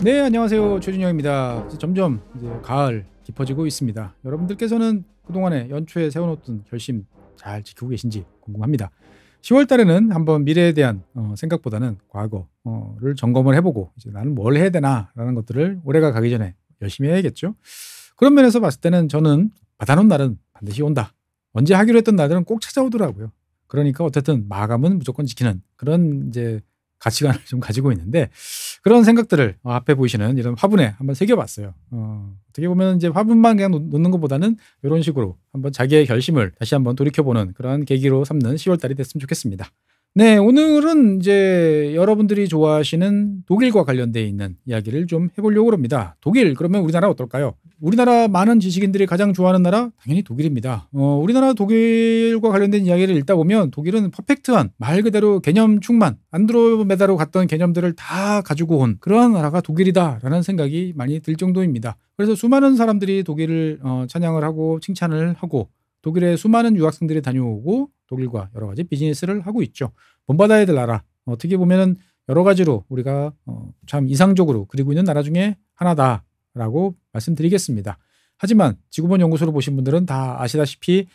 네, 안녕하세요. 최준영입니다. 점점 이제 가을 깊어지고 있습니다. 여러분들께서는 그동안에 연초에 세워놓던 결심 잘 지키고 계신지 궁금합니다. 10월 달에는 한번 미래에 대한 생각보다는 과거를 점검을 해보고 이제 나는 뭘 해야 되나라는 것들을 올해가 가기 전에 열심히 해야겠죠. 그런 면에서 봤을 때는 저는 받아놓은 날은 반드시 온다. 언제 하기로 했던 날들은 꼭 찾아오더라고요. 그러니까 어쨌든 마감은 무조건 지키는 그런 이제 가치관을 좀 가지고 있는데 그런 생각들을 앞에 보이시는 이런 화분에 한번 새겨봤어요. 어떻게 보면 이제 화분만 그냥 놓는 것보다는 이런 식으로 한번 자기의 결심을 다시 한번 돌이켜보는 그런 계기로 삼는 10월 달이 됐으면 좋겠습니다. 네, 오늘은 이제 여러분들이 좋아하시는 독일과 관련되어 있는 이야기를 좀 해보려고 합니다. 독일, 그러면 우리나라 어떨까요? 우리나라 많은 지식인들이 가장 좋아하는 나라? 당연히 독일입니다. 우리나라 독일과 관련된 이야기를 읽다 보면 독일은 퍼펙트한 말 그대로 개념 충만, 안드로메다로 갔던 개념들을 다 가지고 온 그러한 나라가 독일이다라는 생각이 많이 들 정도입니다. 그래서 수많은 사람들이 독일을 찬양을 하고 칭찬을 하고 독일에 수많은 유학생들이 다녀오고 독일과 여러 가지 비즈니스를 하고 있죠. 본받아야 될 나라. 어떻게 보면 여러 가지로 우리가 참 이상적으로 그리고 있는 나라 중에 하나다라고 말씀드리겠습니다. 하지만 지구본 연구소를 보신 분들은 다 아시다시피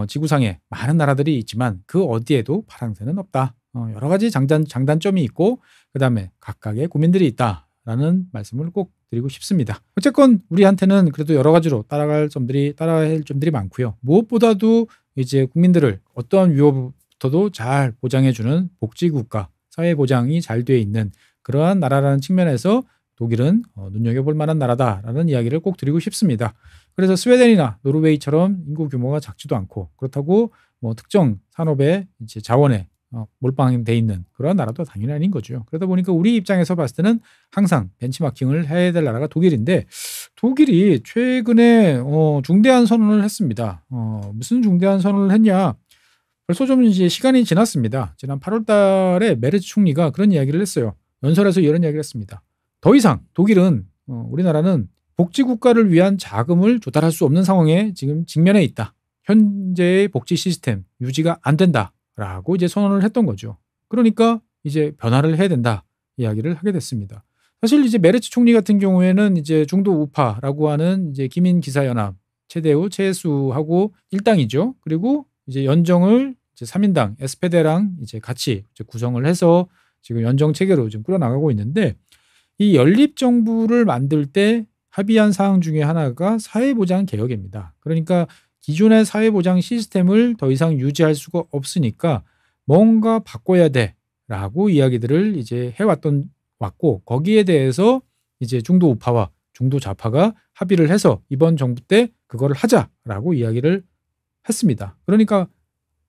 지구상에 많은 나라들이 있지만 그 어디에도 파랑새는 없다. 여러 가지 장단점이 있고 그다음에 각각의 고민들이 있다라는 말씀을 꼭 드리고 싶습니다. 어쨌건 우리한테는 그래도 여러 가지로 따라야 할 점들이 많고요. 무엇보다도 이제 국민들을 어떠한 위협부터도 잘 보장해주는 복지국가, 사회보장이 잘 돼 있는 그러한 나라라는 측면에서 독일은 눈여겨볼 만한 나라다라는 이야기를 꼭 드리고 싶습니다. 그래서 스웨덴이나 노르웨이처럼 인구 규모가 작지도 않고 그렇다고 뭐 특정 산업의 이제 자원에 몰빵돼 있는 그런 나라도 당연히 아닌 거죠. 그러다 보니까 우리 입장에서 봤을 때는 항상 벤치마킹을 해야 될 나라가 독일인데 독일이 최근에 중대한 선언을 했습니다. 무슨 중대한 선언을 했냐? 벌써 좀 이제 시간이 지났습니다. 지난 8월 달에 메르츠 총리가 그런 이야기를 했어요. 연설에서 이런 이야기를 했습니다. 더 이상 독일은 우리나라는 복지국가를 위한 자금을 조달할 수 없는 상황에 지금 직면해 있다. 현재의 복지 시스템 유지가 안 된다. 라고 이제 선언을 했던 거죠. 그러니까 이제 변화를 해야 된다 이야기를 하게 됐습니다. 사실 이제 메르츠 총리 같은 경우에는 이제 중도 우파라고 하는 이제 기민 기사연합 체데우 체수하고 일당이죠. 그리고 이제 연정을 이제 3인당 에스페데랑 이제 같이 이제 구성을 해서 지금 연정 체계로 좀 끌어나가고 있는데 이 연립 정부를 만들 때 합의한 사항 중에 하나가 사회보장 개혁입니다. 그러니까 기존의 사회보장 시스템을 더 이상 유지할 수가 없으니까 뭔가 바꿔야 돼라고 이야기들을 이제 왔고 거기에 대해서 이제 중도 우파와 중도 좌파가 합의를 해서 이번 정부 때 그거를 하자라고 이야기를 했습니다. 그러니까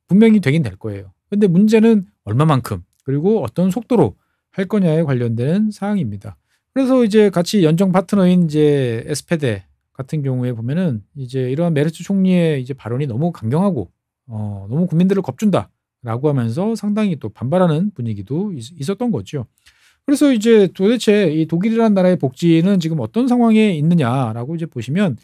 분명히 되긴 될 거예요. 근데 문제는 얼마만큼 그리고 어떤 속도로 할 거냐에 관련된 사항입니다. 그래서 이제 같이 연정 파트너인 이제 에스페데 같은 경우에 보면은 이제 이러한 메르츠 총리의 이제 발언이 너무 강경하고 너무 국민들을 겁준다라고 하면서 상당히 또 반발하는 분위기도 있었던 거죠. 그래서 이제 도대체 이 독일이라는 나라의 복지는 지금 어떤 상황에 있느냐라고 이제 보시면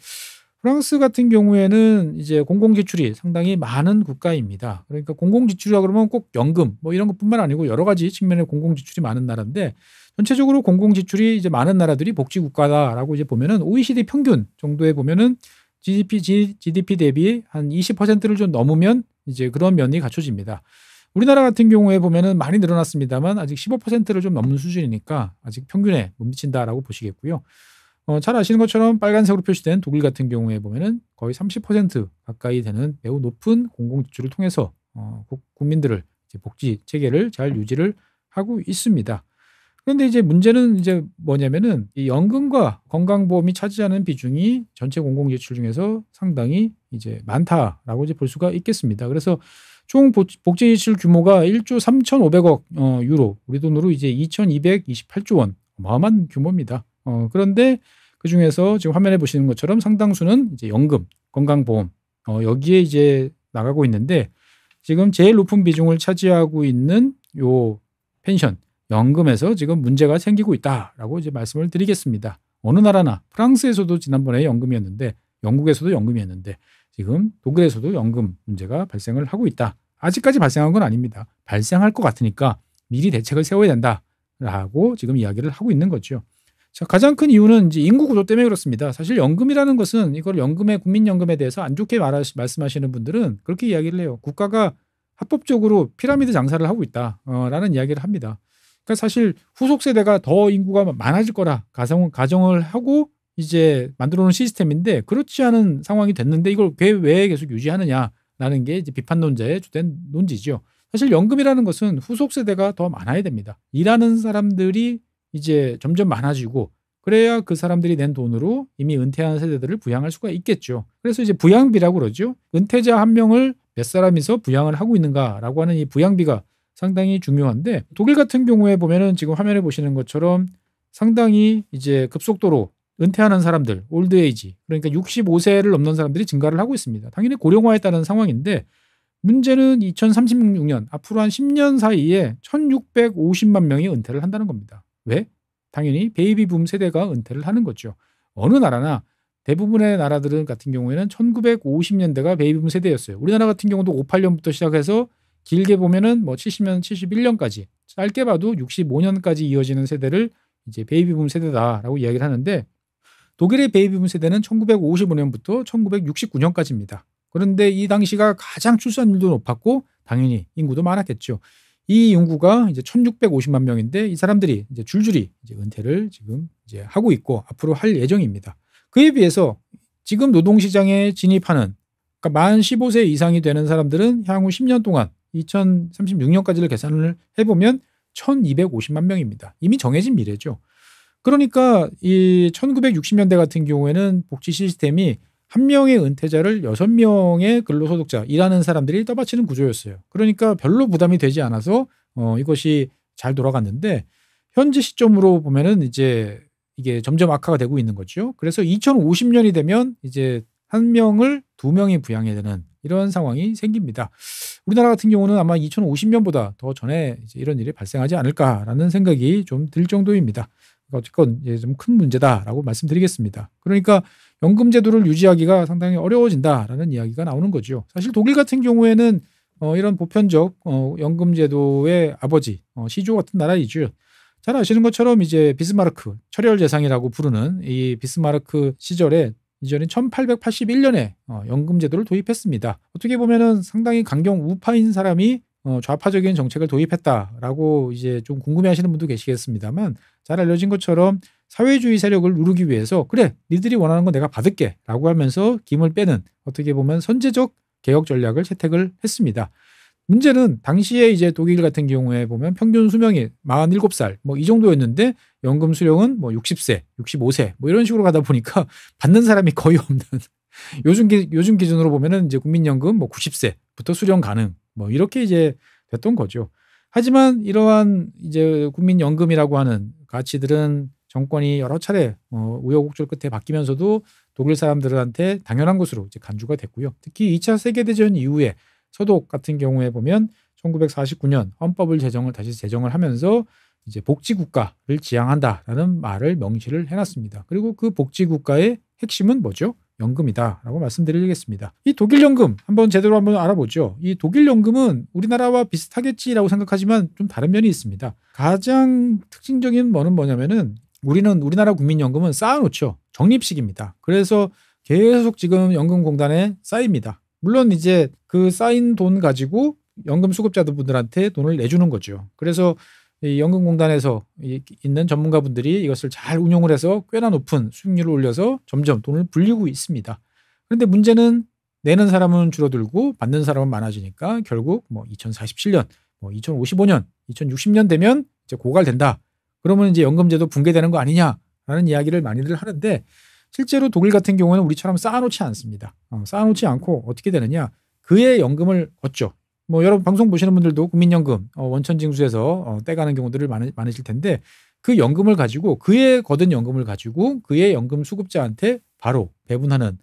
프랑스 같은 경우에는 이제 공공지출이 상당히 많은 국가입니다. 그러니까 공공지출이라 그러면 꼭 연금 뭐 이런 것뿐만 아니고 여러 가지 측면의 공공지출이 많은 나라인데 전체적으로 공공지출이 이제 많은 나라들이 복지국가다라고 이제 보면은 OECD 평균 정도에 보면은 GDP 대비 한 20%를 좀 넘으면 이제 그런 면이 갖춰집니다. 우리나라 같은 경우에 보면은 많이 늘어났습니다만 아직 15%를 좀 넘는 수준이니까 아직 평균에 못 미친다라고 보시겠고요. 잘 아시는 것처럼 빨간색으로 표시된 독일 같은 경우에 보면은 거의 30% 가까이 되는 매우 높은 공공지출을 통해서 국민들을 이제 복지 체계를 잘 유지를 하고 있습니다. 그런데 이제 문제는 이제 뭐냐면은 이 연금과 건강보험이 차지하는 비중이 전체 공공지출 중에서 상당히 이제 많다라고 이제 볼 수가 있겠습니다. 그래서 총 복지지출 규모가 1조 3,500억 유로, 우리 돈으로 이제 2,228조 원, 어마어마한 규모입니다. 그런데 그 중에서 지금 화면에 보시는 것처럼 상당수는 이제 연금, 건강보험 여기에 이제 나가고 있는데 지금 제일 높은 비중을 차지하고 있는 요 펜션, 연금에서 지금 문제가 생기고 있다라고 이제 말씀을 드리겠습니다. 어느 나라나 프랑스에서도 지난번에 연금이었는데 영국에서도 연금이었는데 지금 독일에서도 연금 문제가 발생을 하고 있다. 아직까지 발생한 건 아닙니다. 발생할 것 같으니까 미리 대책을 세워야 된다라고 지금 이야기를 하고 있는 거죠. 자, 가장 큰 이유는 이제 인구 구조 때문에 그렇습니다. 사실 연금이라는 것은 이걸 연금의 국민연금에 대해서 안 좋게 말씀하시는 분들은 그렇게 이야기를 해요. 국가가 합법적으로 피라미드 장사를 하고 있다라는 이야기를 합니다. 그러니까 사실 후속 세대가 더 인구가 많아질 거라 가정을 하고 이제 만들어 놓은 시스템인데 그렇지 않은 상황이 됐는데 이걸 왜 계속 유지하느냐라는 게 이제 비판론자의 주된 논지죠. 사실 연금이라는 것은 후속 세대가 더 많아야 됩니다. 일하는 사람들이 이제 점점 많아지고 그래야 그 사람들이 낸 돈으로 이미 은퇴한 세대들을 부양할 수가 있겠죠. 그래서 이제 부양비라고 그러죠. 은퇴자 한 명을 몇 사람이서 부양을 하고 있는가라고 하는 이 부양비가 상당히 중요한데 독일 같은 경우에 보면은 지금 화면에 보시는 것처럼 상당히 이제 급속도로 은퇴하는 사람들, 올드에이지 그러니까 65세를 넘는 사람들이 증가를 하고 있습니다. 당연히 고령화에 따른 상황인데 문제는 2036년 앞으로 한 10년 사이에 1650만 명이 은퇴를 한다는 겁니다. 왜? 당연히 베이비붐 세대가 은퇴를 하는 거죠. 어느 나라나 대부분의 나라들은 같은 경우에는 1950년대가 베이비붐 세대였어요. 우리나라 같은 경우도 58년부터 시작해서 길게 보면은 뭐 70년, 71년까지 짧게 봐도 65년까지 이어지는 세대를 이제 베이비붐 세대다라고 이야기를 하는데 독일의 베이비붐 세대는 1955년부터 1969년까지입니다. 그런데 이 당시가 가장 출산율도 높았고 당연히 인구도 많았겠죠. 이 인구가 이제 1650만 명인데 이 사람들이 이제 줄줄이 이제 은퇴를 지금 이제 하고 있고 앞으로 할 예정입니다. 그에 비해서 지금 노동시장에 진입하는 그러니까 만 15세 이상이 되는 사람들은 향후 10년 동안 2036년까지를 계산을 해보면 1250만 명입니다. 이미 정해진 미래죠. 그러니까 이 1960년대 같은 경우에는 복지 시스템이 한 명의 은퇴자를 6명의 근로소득자 일하는 사람들이 떠받치는 구조였어요. 그러니까 별로 부담이 되지 않아서 이것이 잘 돌아갔는데 현재 시점으로 보면은 이제 이게 점점 악화가 되고 있는 거죠. 그래서 2050년이 되면 이제 한 명을 두 명이 부양해야 되는 이런 상황이 생깁니다. 우리나라 같은 경우는 아마 2050년보다 더 전에 이제 이런 일이 발생하지 않을까라는 생각이 좀 들 정도입니다. 어쨌건 좀 큰 문제다라고 말씀드리겠습니다. 그러니까 연금 제도를 유지하기가 상당히 어려워진다라는 이야기가 나오는 거죠. 사실 독일 같은 경우에는 이런 보편적 연금 제도의 아버지 시조 같은 나라이죠. 잘 아시는 것처럼 이제 비스마르크 철혈제상이라고 부르는 이 비스마르크 시절에 이전인 1881년에 연금 제도를 도입했습니다. 어떻게 보면은 상당히 강경 우파인 사람이 좌파적인 정책을 도입했다라고 이제 좀 궁금해하시는 분도 계시겠습니다만 잘 알려진 것처럼 사회주의 세력을 누르기 위해서 그래 니들이 원하는 건 내가 받을게라고 하면서 김을 빼는 어떻게 보면 선제적 개혁 전략을 채택을 했습니다. 문제는 당시에 이제 독일 같은 경우에 보면 평균 수명이 47살 뭐 이 정도였는데 연금 수령은 뭐 60세, 65세 뭐 이런 식으로 가다 보니까 받는 사람이 거의 없는 요즘 기준으로 보면은 이제 국민연금 뭐 90세부터 수령 가능 뭐 이렇게 이제 됐던 거죠. 하지만 이러한 이제 국민연금이라고 하는 가치들은 정권이 여러 차례 우여곡절 끝에 바뀌면서도 독일 사람들한테 당연한 것으로 이제 간주가 됐고요. 특히 2차 세계대전 이후에 서독 같은 경우에 보면 1949년 헌법을 다시 제정을 하면서 이제 복지국가를 지향한다라는 말을 명시를 해놨습니다. 그리고 그 복지국가의 핵심은 뭐죠? 연금이다라고 말씀드리겠습니다. 이 독일 연금 제대로 한번 알아보죠. 이 독일 연금은 우리나라와 비슷하겠지라고 생각하지만 좀 다른 면이 있습니다. 가장 특징적인 뭐냐면은 우리나라 국민연금은 쌓아놓죠. 적립식입니다. 그래서 계속 지금 연금공단에 쌓입니다. 물론 이제 그 쌓인 돈 가지고 연금 수급자분들한테 돈을 내주는 거죠. 그래서 이 연금공단에서 있는 전문가분들이 이것을 잘 운용을 해서 꽤나 높은 수익률을 올려서 점점 돈을 불리고 있습니다. 그런데 문제는 내는 사람은 줄어들고 받는 사람은 많아지니까 결국 뭐 2047년, 뭐 2055년, 2060년 되면 이제 고갈된다. 그러면 이제 연금제도 붕괴되는 거 아니냐라는 이야기를 많이들 하는데 실제로 독일 같은 경우는 우리처럼 쌓아놓지 않습니다. 쌓아놓지 않고 어떻게 되느냐? 그의 연금을 걷죠. 뭐 여러분 방송 보시는 분들도 국민연금 원천징수에서 떼가는 경우들을 많으실 텐데 그 연금을 가지고 그의 거둔 연금을 가지고 그의 연금 수급자한테 바로 배분하는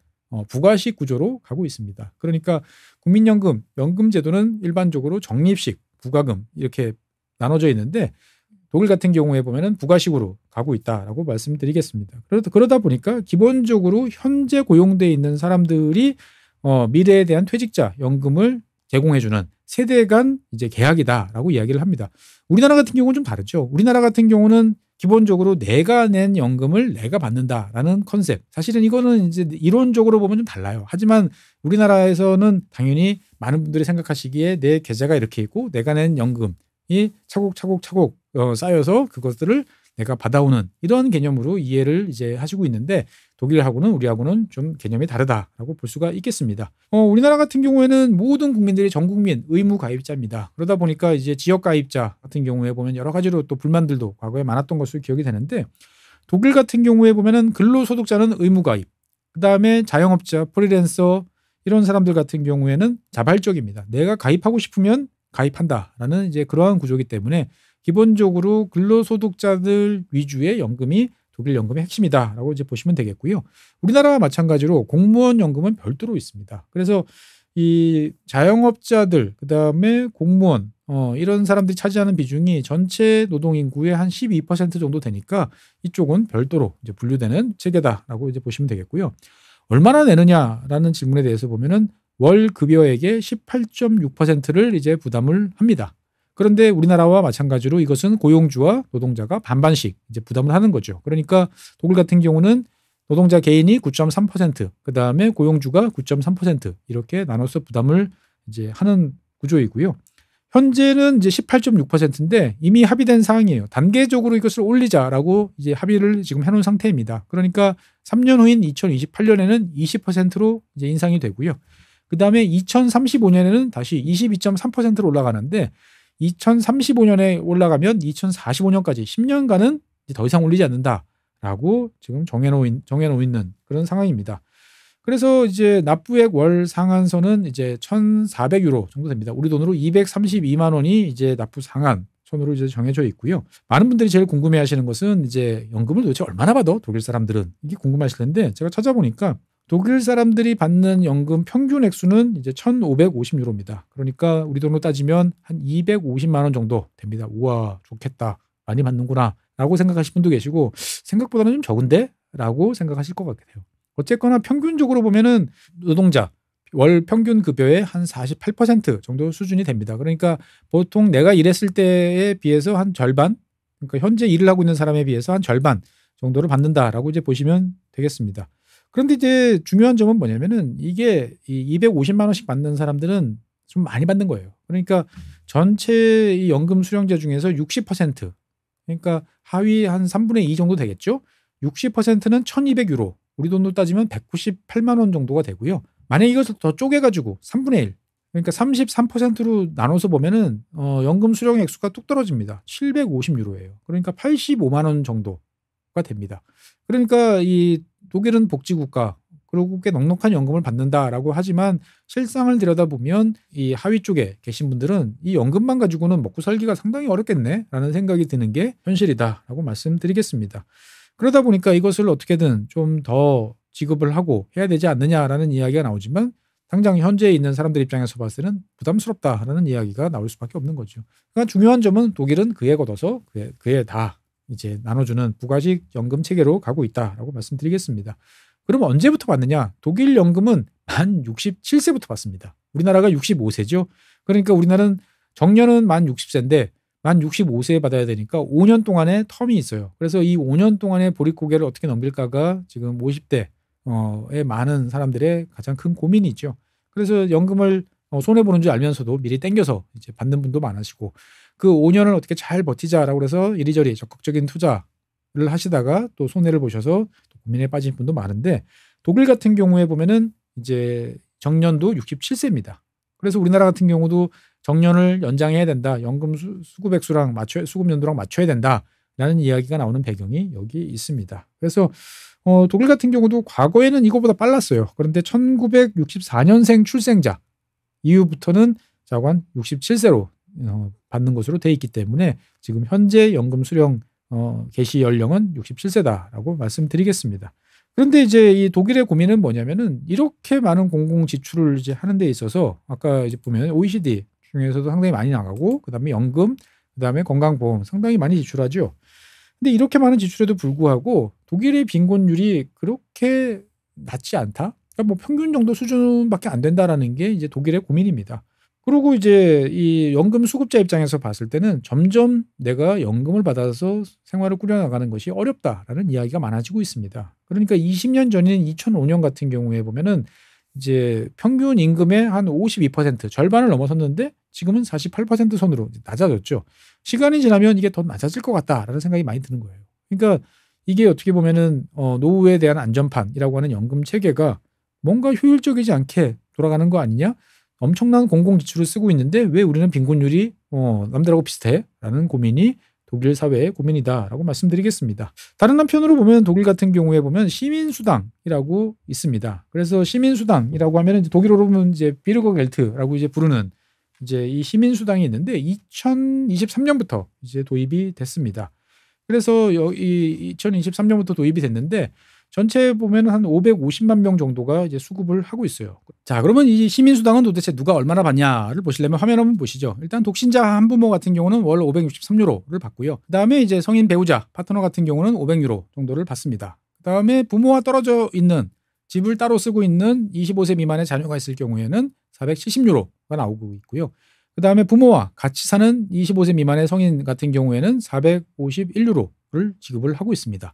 부가식 구조로 가고 있습니다. 그러니까 국민연금 연금제도는 일반적으로 적립식 부가금 이렇게 나눠져 있는데 독일 같은 경우에 보면은 부가식으로 가고 있다라고 말씀드리겠습니다. 그러다 보니까 기본적으로 현재 고용돼 있는 사람들이 미래에 대한 퇴직자 연금을 제공해주는 세대 간 이제 계약이다라고 이야기를 합니다. 우리나라 같은 경우는 좀 다르죠. 우리나라 같은 경우는 기본적으로 내가 낸 연금을 내가 받는다라는 컨셉. 사실은 이거는 이제 이론적으로 보면 좀 달라요. 하지만 우리나라에서는 당연히 많은 분들이 생각하시기에 내 계좌가 이렇게 있고 내가 낸 연금이 차곡차곡 쌓여서 그것들을 내가 받아오는 이런 개념으로 이해를 이제 하시고 있는데 독일하고는 우리하고는 좀 개념이 다르다라고 볼 수가 있겠습니다. 우리나라 같은 경우에는 모든 국민들이 전 국민 의무 가입자입니다. 그러다 보니까 이제 지역 가입자 같은 경우에 보면 여러 가지로 또 불만들도 과거에 많았던 것으로 기억이 되는데 독일 같은 경우에 보면은 근로소득자는 의무 가입, 그다음에 자영업자, 프리랜서 이런 사람들 같은 경우에는 자발적입니다. 내가 가입하고 싶으면 가입한다라는 이제 그러한 구조이기 때문에 기본적으로 근로소득자들 위주의 연금이 독일 연금의 핵심이다라고 이제 보시면 되겠고요. 우리나라와 마찬가지로 공무원 연금은 별도로 있습니다. 그래서 이 자영업자들 그다음에 공무원 이런 사람들이 차지하는 비중이 전체 노동 인구의 한 12% 정도 되니까 이쪽은 별도로 이제 분류되는 체계다라고 이제 보시면 되겠고요. 얼마나 내느냐라는 질문에 대해서 보면은 월 급여액의 18.6%를 이제 부담을 합니다. 그런데 우리나라와 마찬가지로 이것은 고용주와 노동자가 반반씩 이제 부담을 하는 거죠. 그러니까 독일 같은 경우는 노동자 개인이 9.3%, 그다음에 고용주가 9.3% 이렇게 나눠서 부담을 이제 하는 구조이고요. 현재는 이제 18.6%인데 이미 합의된 사항이에요. 단계적으로 이것을 올리자라고 이제 합의를 지금 해놓은 상태입니다. 그러니까 3년 후인 2028년에는 20%로 이제 인상이 되고요. 그다음에 2035년에는 다시 22.3%로 올라가는데 2035년에 올라가면 2045년까지 10년간은 더 이상 올리지 않는다라고 지금 정해놓고 있는 그런 상황입니다. 그래서 이제 납부액 월 상한선은 이제 1,400유로 정도 됩니다. 우리 돈으로 232만 원이 이제 납부 상한 선으로 이제 정해져 있고요. 많은 분들이 제일 궁금해하시는 것은 이제 연금을 도대체 얼마나 받아? 독일 사람들은 이게 궁금하실 텐데 제가 찾아보니까 독일 사람들이 받는 연금 평균 액수는 이제 1,550유로입니다. 그러니까 우리 돈으로 따지면 한 250만 원 정도 됩니다. 우와, 좋겠다. 많이 받는구나. 라고 생각하실 분도 계시고 생각보다는 좀 적은데? 라고 생각하실 것 같아요. 어쨌거나 평균적으로 보면은 노동자 월 평균 급여의 한 48% 정도 수준이 됩니다. 그러니까 보통 내가 일했을 때에 비해서 한 절반, 그러니까 현재 일을 하고 있는 사람에 비해서 한 절반 정도를 받는다라고 이제 보시면 되겠습니다. 그런데 이제 중요한 점은 뭐냐면은 이게 이 250만 원씩 받는 사람들은 좀 많이 받는 거예요. 그러니까 전체 이 연금 수령자 중에서 60%, 그러니까 하위 한 3분의 2 정도 되겠죠. 60%는 1,200유로, 우리 돈으로 따지면 198만 원 정도가 되고요. 만약 이것을 더 쪼개가지고 3분의 1, 그러니까 33%로 나눠서 보면은 연금 수령 액수가 뚝 떨어집니다. 750유로예요. 그러니까 85만 원 정도가 됩니다. 그러니까 이 독일은 복지국가, 그리고 꽤 넉넉한 연금을 받는다라고 하지만 실상을 들여다보면 이 하위 쪽에 계신 분들은 이 연금만 가지고는 먹고 살기가 상당히 어렵겠네라는 생각이 드는 게 현실이다라고 말씀드리겠습니다. 그러다 보니까 이것을 어떻게든 좀 더 지급을 하고 해야 되지 않느냐라는 이야기가 나오지만 당장 현재에 있는 사람들 입장에서 봤을 때는 부담스럽다라는 이야기가 나올 수밖에 없는 거죠. 그러니까 중요한 점은 독일은 그에 걷어서 그에 다 이제 나눠주는 부가직 연금 체계로 가고 있다라고 말씀드리겠습니다. 그럼 언제부터 받느냐? 독일 연금은 만 67세부터 받습니다. 우리나라가 65세죠. 그러니까 우리나라는 정년은 만 60세인데 만 65세에 받아야 되니까 5년 동안의 텀이 있어요. 그래서 이 5년 동안의 보릿고개를 어떻게 넘길까가 지금 50대의 많은 사람들의 가장 큰 고민이죠. 그래서 연금을 손해보는 줄 알면서도 미리 땡겨서 이제 받는 분도 많으시고 그 5년을 어떻게 잘 버티자라고 그래서 이리저리 적극적인 투자를 하시다가 또 손해를 보셔서 또 고민에 빠진 분도 많은데 독일 같은 경우에 보면은 이제 정년도 67세입니다. 그래서 우리나라 같은 경우도 정년을 연장해야 된다. 연금 수급 액수랑 수급 연도랑 맞춰야 된다라는 이야기가 나오는 배경이 여기 있습니다. 그래서 독일 같은 경우도 과거에는 이거보다 빨랐어요. 그런데 1964년생 출생자 이후부터는 자관 67세로 받는 것으로 돼 있기 때문에 지금 현재 연금 수령 개시 연령은 67세다라고 말씀드리겠습니다. 그런데 이제 이 독일의 고민은 뭐냐면은 이렇게 많은 공공 지출을 이제 하는 데 있어서 아까 이제 보면 OECD 중에서도 상당히 많이 나가고 그다음에 연금, 그다음에 건강보험 상당히 많이 지출하죠. 근데 이렇게 많은 지출에도 불구하고 독일의 빈곤율이 그렇게 낮지 않다. 그러니까 뭐 평균 정도 수준밖에 안 된다라는 게 이제 독일의 고민입니다. 그리고 이제 이 연금 수급자 입장에서 봤을 때는 점점 내가 연금을 받아서 생활을 꾸려나가는 것이 어렵다라는 이야기가 많아지고 있습니다. 그러니까 20년 전인 2005년 같은 경우에 보면은 이제 평균 임금의 한 52% 절반을 넘어섰는데 지금은 48% 선으로 낮아졌죠. 시간이 지나면 이게 더 낮아질 것 같다라는 생각이 많이 드는 거예요. 그러니까 이게 어떻게 보면은 노후에 대한 안전판이라고 하는 연금 체계가 뭔가 효율적이지 않게 돌아가는 거 아니냐? 엄청난 공공 지출을 쓰고 있는데 왜 우리는 빈곤율이 남들하고 비슷해? 라는 고민이 독일 사회의 고민이다라고 말씀드리겠습니다. 다른 한편으로 보면 독일 같은 경우에 보면 시민수당이라고 있습니다. 그래서 시민수당이라고 하면 독일어로 보면 이제 비르거겔트라고 이제 부르는 이제 이 시민수당이 있는데 2023년부터 이제 도입이 됐습니다. 그래서 이 2023년부터 도입이 됐는데 전체 보면 한 550만 명 정도가 이제 수급을 하고 있어요. 자, 그러면 이 시민수당은 도대체 누가 얼마나 받냐를 보시려면 화면 한번 보시죠. 일단 독신자 한부모 같은 경우는 월 563유로를 받고요. 그다음에 이제 성인 배우자 파트너 같은 경우는 500유로 정도를 받습니다. 그다음에 부모와 떨어져 있는 집을 따로 쓰고 있는 25세 미만의 자녀가 있을 경우에는 470유로가 나오고 있고요. 그다음에 부모와 같이 사는 25세 미만의 성인 같은 경우에는 451유로를 지급을 하고 있습니다.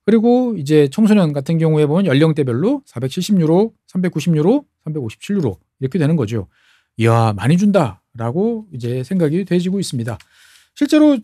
그리고 이제 청소년 같은 경우에 보면 연령대별로 470유로, 390유로, 357유로 이렇게 되는 거죠. 이야, 많이 준다라고 이제 생각이 되지고 있습니다. 실제로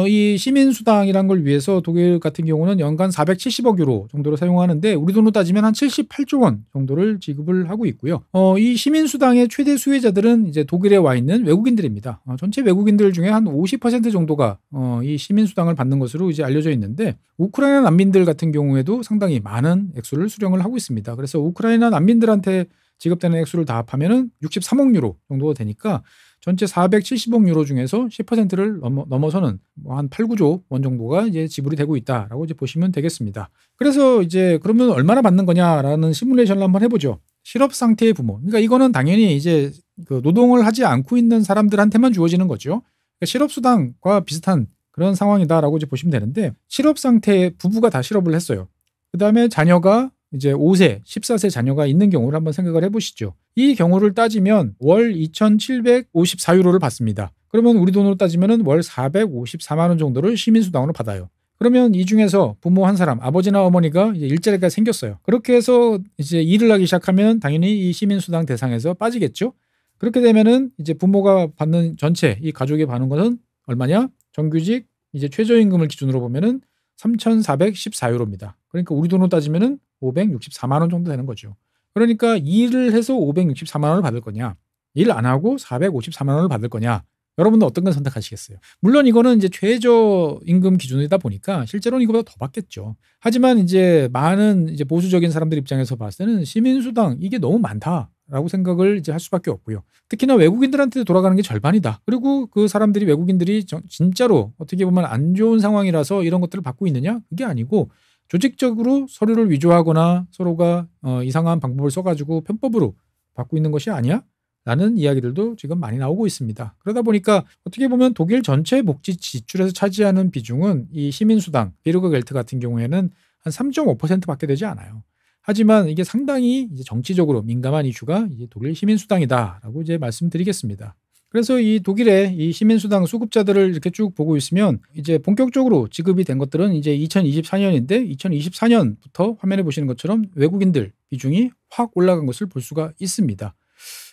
이 시민수당이란 걸 위해서 독일 같은 경우는 연간 470억 유로 정도로 사용하는데 우리 돈으로 따지면 한 78조 원 정도를 지급을 하고 있고요. 이 시민수당의 최대 수혜자들은 이제 독일에 와 있는 외국인들입니다. 전체 외국인들 중에 한 50% 정도가 이 시민수당을 받는 것으로 이제 알려져 있는데 우크라이나 난민들 같은 경우에도 상당히 많은 액수를 수령을 하고 있습니다. 그래서 우크라이나 난민들한테 지급되는 액수를 다 합하면은 63억 유로 정도가 되니까 전체 470억 유로 중에서 10%를 넘어서는 한 8, 9조 원 정도가 이제 지불이 되고 있다라고 이제 보시면 되겠습니다. 그래서 이제 그러면 얼마나 받는 거냐라는 시뮬레이션을 한번 해보죠. 실업 상태의 부모. 그러니까 이거는 당연히 이제 그 노동을 하지 않고 있는 사람들한테만 주어지는 거죠. 그러니까 실업수당과 비슷한 그런 상황이다라고 이제 보시면 되는데 실업 상태의 부부가 다 실업을 했어요. 그 다음에 자녀가 이제 5세, 14세 자녀가 있는 경우를 한번 생각을 해보시죠. 이 경우를 따지면 월 2,754유로를 받습니다. 그러면 우리 돈으로 따지면 월 454만 원 정도를 시민수당으로 받아요. 그러면 이 중에서 부모 한 사람, 아버지나 어머니가 이제 일자리가 생겼어요. 그렇게 해서 이제 일을 하기 시작하면 당연히 이 시민수당 대상에서 빠지겠죠. 그렇게 되면은 이제 부모가 받는 전체 이 가족이 받는 것은 얼마냐? 정규직 이제 최저임금을 기준으로 보면은 3,414유로입니다. 그러니까 우리 돈으로 따지면은 564만 원 정도 되는 거죠. 그러니까 일을 해서 564만 원을 받을 거냐, 일 안 하고 454만 원을 받을 거냐, 여러분은 어떤 걸 선택하시겠어요? 물론 이거는 이제 최저임금 기준이다 보니까 실제로는 이거보다 더 받겠죠. 하지만 이제 많은 이제 보수적인 사람들 입장에서 봤을 때는 시민수당 이게 너무 많다라고 생각을 이제 할 수밖에 없고요. 특히나 외국인들한테 돌아가는 게 절반이다. 그리고 그 사람들이 외국인들이 진짜로 어떻게 보면 안 좋은 상황이라서 이런 것들을 받고 있느냐? 그게 아니고 조직적으로 서류를 위조하거나 서로가 이상한 방법을 써가지고 편법으로 받고 있는 것이 아니야? 라는 이야기들도 지금 많이 나오고 있습니다. 그러다 보니까 어떻게 보면 독일 전체 복지 지출에서 차지하는 비중은 이 시민수당, 비르거겔트 같은 경우에는 한 3.5%밖에 되지 않아요. 하지만 이게 상당히 이제 정치적으로 민감한 이슈가 이제 독일 시민수당이다라고 이제 말씀드리겠습니다. 그래서 이 독일의 이 시민수당 수급자들을 이렇게 쭉 보고 있으면 이제 본격적으로 지급이 된 것들은 이제 2024년인데 2024년부터 화면에 보시는 것처럼 외국인들 비중이 확 올라간 것을 볼 수가 있습니다.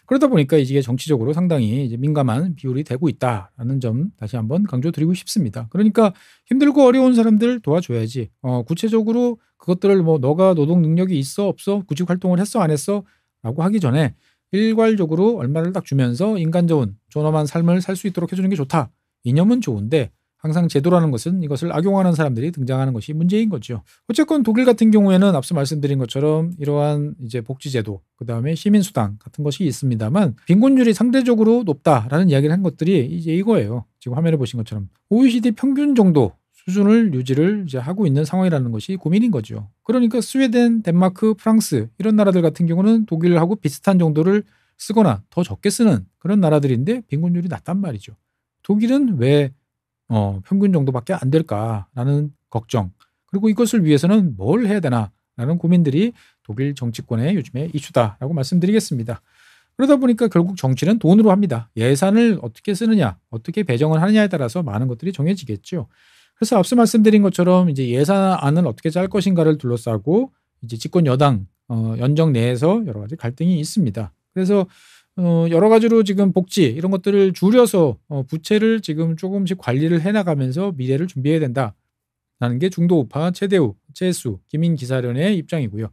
그러다 보니까 이게 정치적으로 상당히 이제 민감한 비율이 되고 있다라는 점 다시 한번 강조드리고 싶습니다. 그러니까 힘들고 어려운 사람들 도와줘야지. 구체적으로 그것들을 뭐 너가 노동 능력이 있어 없어 구직 활동을 했어 안 했어 라고 하기 전에 일괄적으로 얼마를 딱 주면서 인간 좋은 존엄한 삶을 살 수 있도록 해주는 게 좋다. 이념은 좋은데 항상 제도라는 것은 이것을 악용하는 사람들이 등장하는 것이 문제인 거죠. 어쨌건 독일 같은 경우에는 앞서 말씀드린 것처럼 이러한 이제 복지제도, 그 다음에 시민수당 같은 것이 있습니다만 빈곤율이 상대적으로 높다라는 이야기를 한 것들이 이제 이거예요. 지금 화면에 보신 것처럼 OECD 평균 정도 수준을 유지를 이제 하고 있는 상황이라는 것이 고민인 거죠. 그러니까 스웨덴, 덴마크, 프랑스 이런 나라들 같은 경우는 독일하고 비슷한 정도를 쓰거나 더 적게 쓰는 그런 나라들인데 빈곤율이 낮단 말이죠. 독일은 왜 평균 정도밖에 안 될까라는 걱정, 그리고 이것을 위해서는 뭘 해야 되나라는 고민들이 독일 정치권의 요즘의 이슈다라고 말씀드리겠습니다. 그러다 보니까 결국 정치는 돈으로 합니다. 예산을 어떻게 쓰느냐, 어떻게 배정을 하느냐에 따라서 많은 것들이 정해지겠죠. 그래서 앞서 말씀드린 것처럼 이제 예산안을 어떻게 짤 것인가를 둘러싸고 이제 집권 여당 연정 내에서 여러 가지 갈등이 있습니다. 그래서 여러 가지로 지금 복지 이런 것들을 줄여서 부채를 지금 조금씩 관리를 해나가면서 미래를 준비해야 된다라는 게 중도 우파 최대우, 최수, 김인기사련의 입장이고요.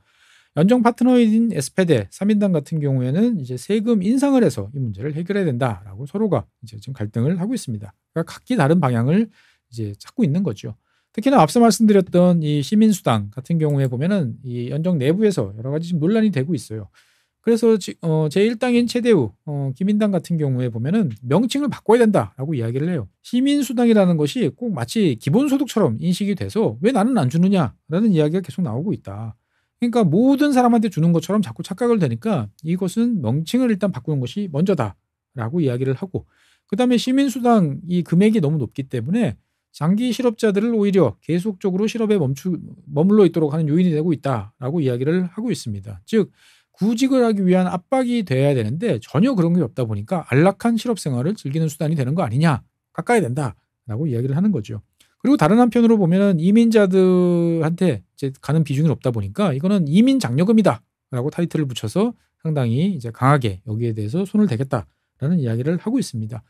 연정 파트너인 SPD 3인당 같은 경우에는 이제 세금 인상을 해서 이 문제를 해결해야 된다라고 서로가 이제 지금 갈등을 하고 있습니다. 그러니까 각기 다른 방향을 이제 찾고 있는 거죠. 특히나 앞서 말씀드렸던 이 시민수당 같은 경우에 보면은 이 연정 내부에서 여러 가지 지금 논란이 되고 있어요. 그래서 제1당인 최대우, 김인당 같은 경우에 보면은 명칭을 바꿔야 된다라고 이야기를 해요. 시민수당이라는 것이 꼭 마치 기본소득처럼 인식이 돼서 왜 나는 안 주느냐라는 이야기가 계속 나오고 있다. 그러니까 모든 사람한테 주는 것처럼 자꾸 착각을 되니까 이것은 명칭을 일단 바꾸는 것이 먼저다라고 이야기를 하고, 그다음에 시민수당 이 금액이 너무 높기 때문에 장기 실업자들을 오히려 계속적으로 실업에 머물러 있도록 하는 요인이 되고 있다라고 이야기를 하고 있습니다. 즉 구직을 하기 위한 압박이 돼야 되는데 전혀 그런 게 없다 보니까 안락한 실업 생활을 즐기는 수단이 되는 거 아니냐, 깎아야 된다라고 이야기를 하는 거죠. 그리고 다른 한편으로 보면은 이민자들한테 이제 가는 비중이 높다 보니까 이거는 이민 장려금이다라고 타이틀을 붙여서 상당히 이제 강하게 여기에 대해서 손을 대겠다라는 이야기를 하고 있습니다.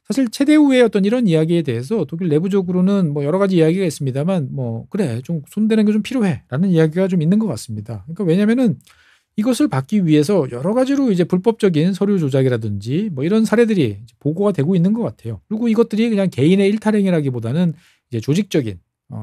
사실 최대우의 어떤 이런 이야기에 대해서 독일 내부적으로는 뭐 여러 가지 이야기가 있습니다만 뭐 그래 좀 손대는 게 좀 필요해라는 이야기가 좀 있는 것 같습니다. 그러니까 왜냐면은 이것을 받기 위해서 여러 가지로 이제 불법적인 서류 조작이라든지 뭐 이런 사례들이 보고가 되고 있는 것 같아요. 그리고 이것들이 그냥 개인의 일탈행위라기보다는 이제 조직적인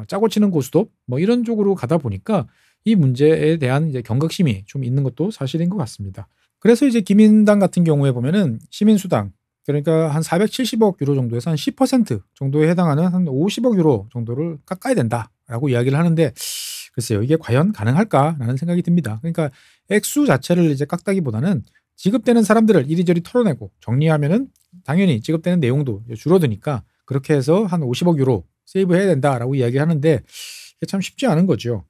짜고 치는 고스톱 뭐 이런 쪽으로 가다 보니까 이 문제에 대한 이제 경각심이 좀 있는 것도 사실인 것 같습니다. 그래서 이제 기민당 같은 경우에 보면은 시민수당, 그러니까 한 470억 유로 정도에서 한 10% 정도에 해당하는 한 50억 유로 정도를 깎아야 된다라고 이야기를 하는데, 글쎄요, 이게 과연 가능할까라는 생각이 듭니다. 그러니까 액수 자체를 이제 깎다기보다는 지급되는 사람들을 이리저리 털어내고 정리하면은 당연히 지급되는 내용도 줄어드니까 그렇게 해서 한 50억 유로 세이브해야 된다라고 이야기하는데 이게 참 쉽지 않은 거죠.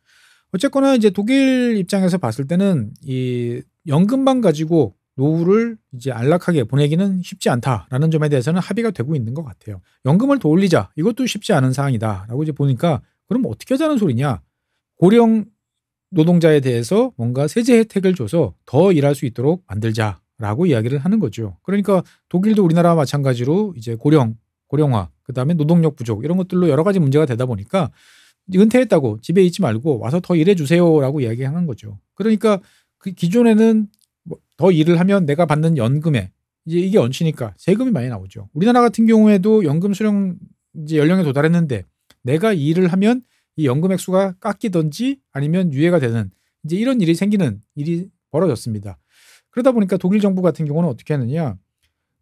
어쨌거나 이제 독일 입장에서 봤을 때는 이 연금만 가지고 노후를 이제 안락하게 보내기는 쉽지 않다라는 점에 대해서는 합의가 되고 있는 것 같아요. 연금을 더 올리자, 이것도 쉽지 않은 사항이다라고 이제 보니까 그럼 어떻게 하자는 소리냐? 고령 노동자에 대해서 뭔가 세제 혜택을 줘서 더 일할 수 있도록 만들자라고 이야기를 하는 거죠. 그러니까 독일도 우리나라와 마찬가지로 이제 고령화, 그다음에 노동력 부족 이런 것들로 여러 가지 문제가 되다 보니까 은퇴했다고 집에 있지 말고 와서 더 일해 주세요라고 이야기하는 거죠. 그러니까 그 기존에는 더 일을 하면 내가 받는 연금에 이제 이게 얹히니까 세금이 많이 나오죠. 우리나라 같은 경우에도 연금 수령 이제 연령에 도달했는데 내가 일을 하면 이 연금 액수가 깎이든지 아니면 유예가 되는 이제 이런 일이 생기는 일이 벌어졌습니다. 그러다 보니까 독일 정부 같은 경우는 어떻게 하느냐,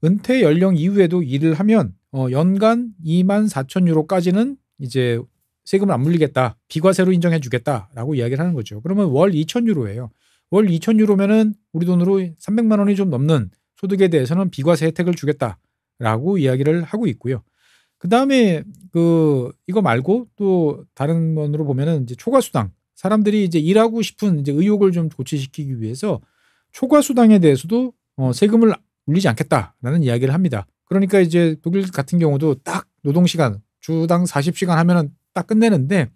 은퇴 연령 이후에도 일을 하면 연간 24,000유로까지는 이제 세금을 안 물리겠다, 비과세로 인정해 주겠다라고 이야기를 하는 거죠. 그러면 월 2,000유로예요. 월 2,000유로면은 우리 돈으로 300만 원이 좀 넘는 소득에 대해서는 비과세 혜택을 주겠다라고 이야기를 하고 있고요. 그 다음에 이거 말고 또 다른 면으로 보면은 이제 초과수당, 사람들이 이제 일하고 싶은 이제 의욕을 좀 고취시키기 위해서 초과수당에 대해서도 세금을 물리지 않겠다라는 이야기를 합니다. 그러니까 이제 독일 같은 경우도 딱 노동시간 주당 40시간 하면은 딱 끝내는데,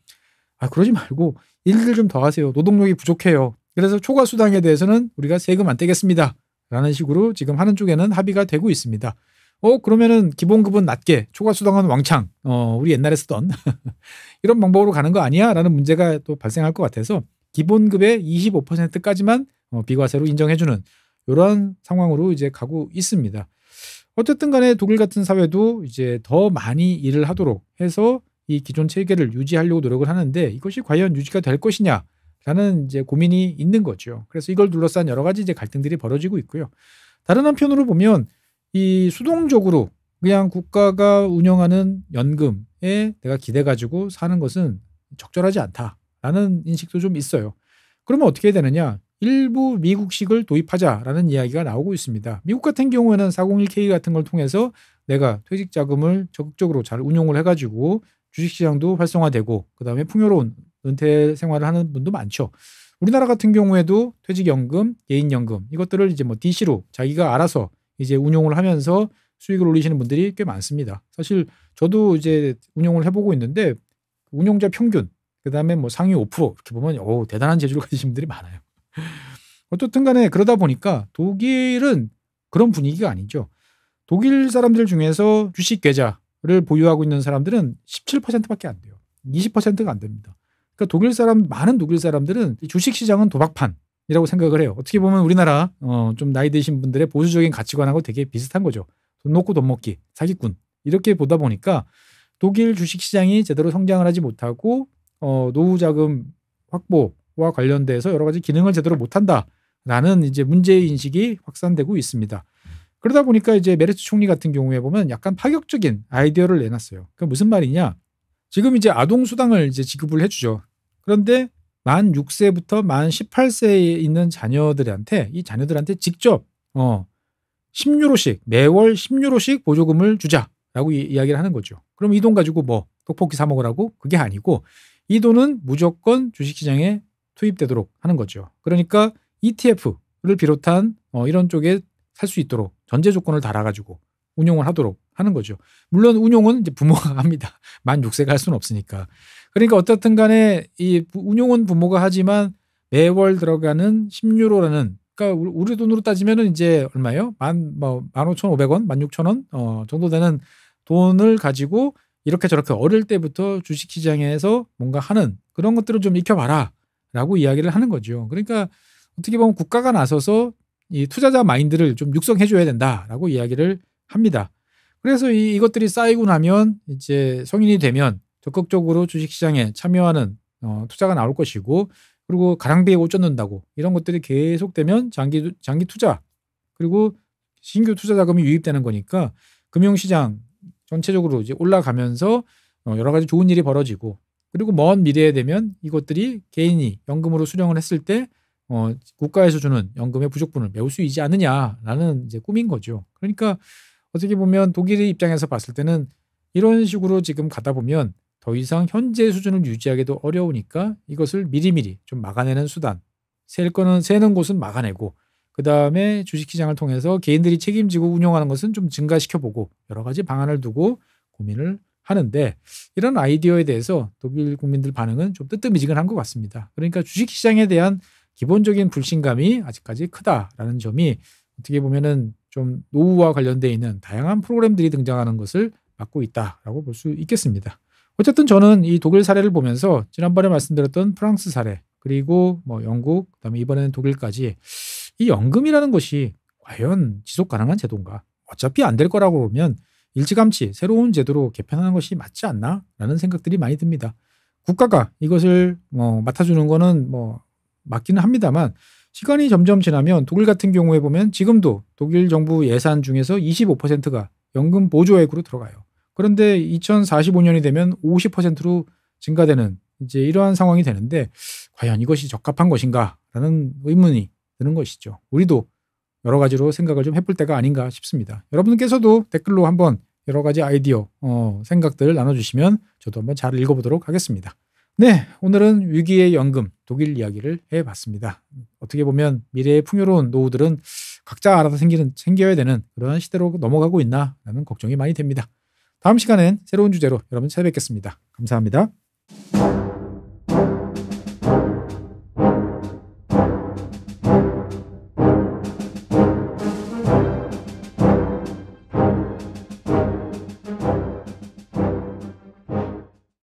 그러지 말고 일을 좀 더 하세요. 노동력이 부족해요. 그래서 초과수당에 대해서는 우리가 세금 안 떼겠습니다 라는 식으로 지금 하는 쪽에는 합의가 되고 있습니다. 그러면은 기본급은 낮게 초과수당은 왕창 우리 옛날에 쓰던 이런 방법으로 가는 거 아니야? 라는 문제가 또 발생할 것 같아서 기본급의 25%까지만 비과세로 인정해주는 이런 상황으로 이제 가고 있습니다. 어쨌든 간에 독일 같은 사회도 이제 더 많이 일을 하도록 해서 이 기존 체계를 유지하려고 노력을 하는데 이것이 과연 유지가 될 것이냐 라는 이제 고민이 있는 거죠. 그래서 이걸 둘러싼 여러 가지 이제 갈등들이 벌어지고 있고요. 다른 한편으로 보면 이 수동적으로 그냥 국가가 운영하는 연금에 내가 기대 가지고 사는 것은 적절하지 않다라는 인식도 좀 있어요. 그러면 어떻게 해야 되느냐? 일부 미국식을 도입하자라는 이야기가 나오고 있습니다. 미국 같은 경우에는 401k 같은 걸 통해서 내가 퇴직 자금을 적극적으로 잘 운용을 해가지고 주식시장도 활성화되고 그다음에 풍요로운 은퇴 생활을 하는 분도 많죠. 우리나라 같은 경우에도 퇴직연금, 개인연금 이것들을 이제 뭐 DC로 자기가 알아서 이제 운용을 하면서 수익을 올리시는 분들이 꽤 많습니다. 사실 저도 이제 운용을 해보고 있는데 운용자 평균, 그다음에 뭐 상위 5% 이렇게 보면 대단한 재주를 가지신 분들이 많아요. 어떻든 간에 그러다 보니까 독일은 그런 분위기가 아니죠. 독일 사람들 중에서 주식 계좌를 보유하고 있는 사람들은 17%밖에 안 돼요. 20%가 안 됩니다. 그러니까 많은 독일 사람들은 주식 시장은 도박판이라고 생각을 해요. 어떻게 보면 우리나라 좀 나이 드신 분들의 보수적인 가치관하고 되게 비슷한 거죠. 돈 놓고 돈 먹기, 사기꾼 이렇게 보다 보니까 독일 주식 시장이 제대로 성장을 하지 못하고 노후 자금 확보와 관련돼서 여러 가지 기능을 제대로 못한다라는 이제 문제 인식이 확산되고 있습니다. 그러다 보니까 이제 메르츠 총리 같은 경우에 보면 약간 파격적인 아이디어를 내놨어요. 그 무슨 말이냐? 지금 이제 아동 수당을 이제 지급을 해주죠. 그런데 만 6세부터 만 18세에 있는 자녀들한테 이 자녀들한테 직접 10유로씩 매월 10유로씩 보조금을 주자라고 이야기를 하는 거죠. 그럼 이 돈 가지고 뭐 떡볶이 사 먹으라고? 그게 아니고 이 돈은 무조건 주식시장에 투입되도록 하는 거죠. 그러니까 ETF를 비롯한 이런 쪽에 살 수 있도록 전제 조건을 달아가지고 운용을 하도록 하는 거죠. 물론 운용은 이제 부모가 합니다. 만 6세가 할 수는 없으니까. 그러니까 어떻든 간에 이 운용은 부모가 하지만 매월 들어가는 10유로라는 그러니까 우리 돈으로 따지면은 이제 얼마예요? 15,500원, 16,000원 정도 되는 돈을 가지고 이렇게 저렇게 어릴 때부터 주식시장에서 뭔가 하는 그런 것들을 좀 익혀봐라 라고 이야기를 하는 거죠. 그러니까 어떻게 보면 국가가 나서서 이 투자자 마인드를 좀 육성해 줘야 된다라고 이야기를 합니다. 그래서 이것들이 쌓이고 나면 이제 성인이 되면 적극적으로 주식시장에 참여하는 투자가 나올 것이고 그리고 가랑비에 옷 젖는다고 이런 것들이 계속되면 장기 투자 그리고 신규 투자 자금이 유입되는 거니까 금융시장 전체적으로 이제 올라가면서 여러 가지 좋은 일이 벌어지고 그리고 먼 미래에 되면 이것들이 개인이 연금으로 수령을 했을 때 국가에서 주는 연금의 부족분을 메울 수 있지 않느냐라는 이제 꿈인 거죠. 그러니까 어떻게 보면 독일의 입장에서 봤을 때는 이런 식으로 지금 가다 보면 더 이상 현재 수준을 유지하기도 어려우니까 이것을 미리미리 좀 막아내는 수단, 새는 곳은 막아내고 그 다음에 주식시장을 통해서 개인들이 책임지고 운영하는 것은 좀 증가시켜보고 여러 가지 방안을 두고 고민을 하는데 이런 아이디어에 대해서 독일 국민들 반응은 좀 뜨뜻미지근한 것 같습니다. 그러니까 주식시장에 대한 기본적인 불신감이 아직까지 크다라는 점이 어떻게 보면은 좀 노후와 관련되어 있는 다양한 프로그램들이 등장하는 것을 막고 있다라고 볼 수 있겠습니다. 어쨌든 저는 이 독일 사례를 보면서 지난번에 말씀드렸던 프랑스 사례 그리고 뭐 영국 그다음에 이번에는 독일까지 이 연금이라는 것이 과연 지속 가능한 제도인가? 어차피 안 될 거라고 보면 일찌감치 새로운 제도로 개편하는 것이 맞지 않나라는 생각들이 많이 듭니다. 국가가 이것을 맡아주는 거는 맞기는 합니다만 시간이 점점 지나면 독일 같은 경우에 보면 지금도 독일 정부 예산 중에서 25%가 연금 보조액으로 들어가요. 그런데 2045년이 되면 50%로 증가되는 이제 이러한 상황이 되는데 과연 이것이 적합한 것인가라는 의문이 드는 것이죠. 우리도 여러 가지로 생각을 좀 해볼 때가 아닌가 싶습니다. 여러분께서도 댓글로 한번 여러 가지 아이디어, 생각들 나눠주시면 저도 한번 잘 읽어보도록 하겠습니다. 네, 오늘은 위기의 연금 독일 이야기를 해봤습니다. 어떻게 보면 미래의 풍요로운 노후들은 각자 알아서 생겨야 되는 그런 시대로 넘어가고 있나라는 걱정이 많이 됩니다. 다음 시간엔 새로운 주제로 여러분 찾아뵙겠습니다. 감사합니다.